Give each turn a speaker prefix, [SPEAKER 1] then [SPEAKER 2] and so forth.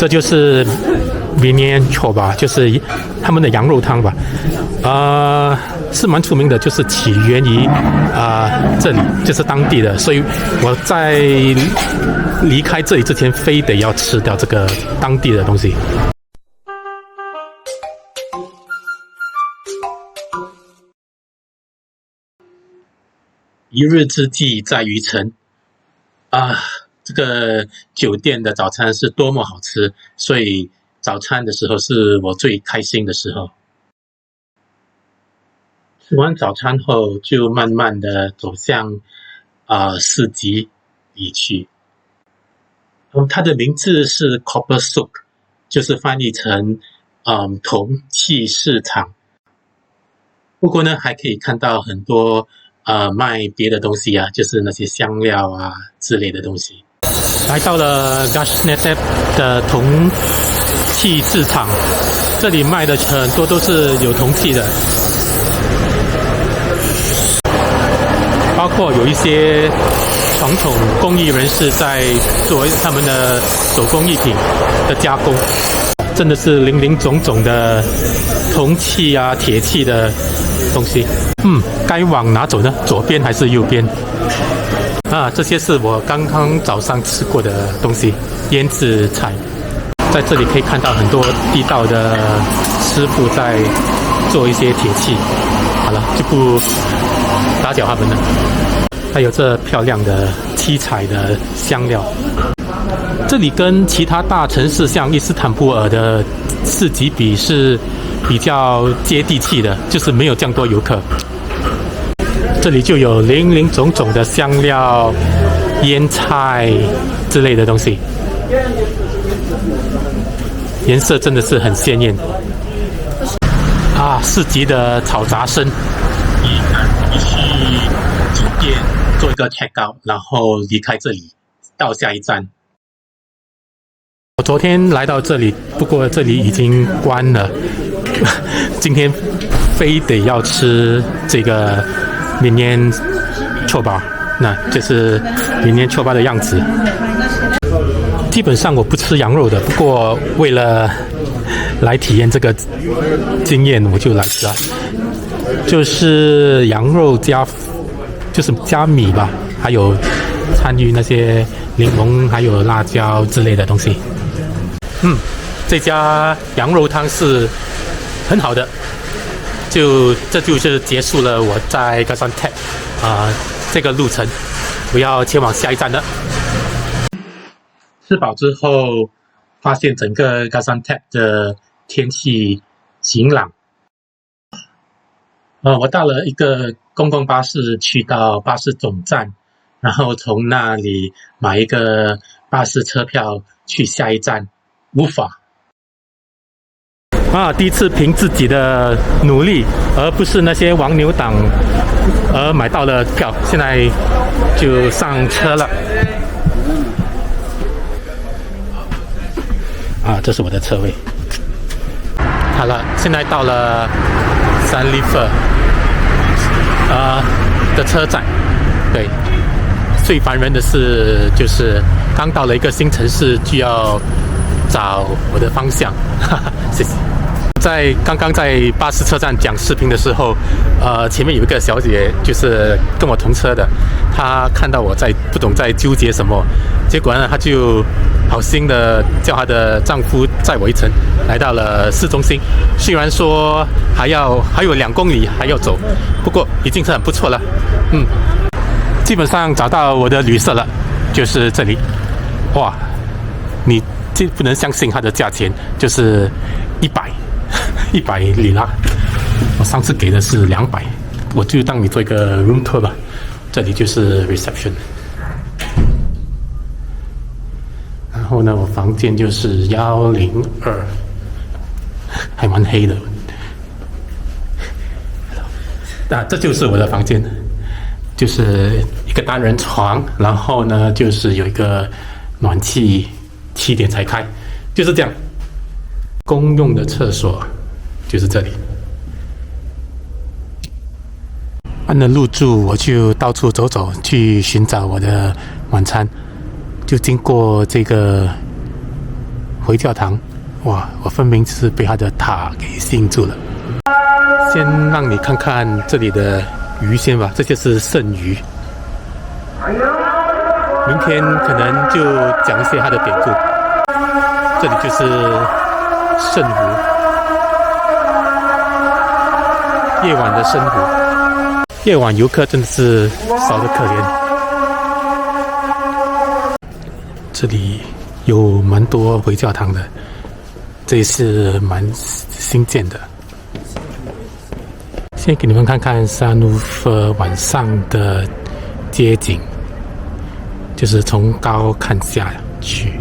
[SPEAKER 1] 这就是明年秋吧，就是他们的羊肉汤吧，是蛮出名的，就是起源于这里，就是当地的，所以我在离开这里之前，非得要吃掉这个当地的东西。一日之计在于晨这个酒店的早餐是多么好吃，所以早餐的时候是我最开心的时候。吃完早餐后，就慢慢的走向市集里去。它的名字是 Copper Souk， 就是翻译成铜器市场。不过呢，还可以看到很多卖别的东西就是那些香料之类的东西。来到了 Gaziantep 的铜器市场，这里卖的很多都是有铜器的，包括有一些传统工艺人士在做他们的手工艺品的加工，真的是林林总总的铜器铁器的东西。该往哪走呢？左边还是右边？这些是我刚刚早上吃过的东西，腌制菜。在这里可以看到很多地道的师傅在做一些铁器。好了，就不打搅他们了。还有这漂亮的七彩的香料。这里跟其他大城市像伊斯坦布尔的市集比是比较接地气的，就是没有这样多游客。这里就有林林总总的香料、腌菜之类的东西，颜色真的是很鲜艳。市集的嘈杂声，你去酒店做一个 check out， 然后离开这里到下一站。我昨天来到这里，不过这里已经关了。今天非得要吃这个明年秋吧，那这是明年秋吧的样子。基本上我不吃羊肉的，不过为了来体验这个经验，我就来吃就是羊肉就是加米吧，还有参与那些柠檬还有辣椒之类的东西。这家羊肉汤是很好的。这就是结束了我在 Gaziantep 这个路程，我要前往下一站了。吃饱之后，发现整个 Gaziantep 的天气晴朗。我到了一个公共巴士，去到巴士总站，然后从那里买一个巴士车票去下一站乌法。第一次凭自己的努力，而不是那些黄牛党，而买到了票，现在就上车了。这是我的车位。好了，现在到了三里弗的车站。对，最烦人的是就是刚到了一个新城市，就要找我的方向。谢谢。刚刚在巴士车站讲视频的时候，前面有一个小姐，就是跟我同车的，她看到我不懂在纠结什么，结果呢，她就好心的叫她的丈夫载我一程，来到了市中心。虽然说还有2公里还要走，不过已经是很不错了。基本上找到我的旅社了，就是这里。哇，你不能相信它的价钱，就是100里拉，我上次给的是200，我就当你做一个 room tour 吧。这里就是 reception， 然后呢，我房间就是102，还蛮黑的。这就是我的房间，就是一个单人床，然后呢，就是有一个暖气，7点才开，就是这样。公用的厕所就是这里。按了入住，我就到处走走，去寻找我的晚餐。就经过这个回教堂，哇，我分明是被它的塔给吸引住了。先让你看看这里的鱼先吧，这些是圣鱼。明天可能就讲一些它的典故。这里就是圣湖，夜晚的圣湖。夜晚游客真的是少得可怜。这里有蛮多回教堂的，这也是蛮新建的。先给你们看看沙努夫晚上的街景，就是从高看下去。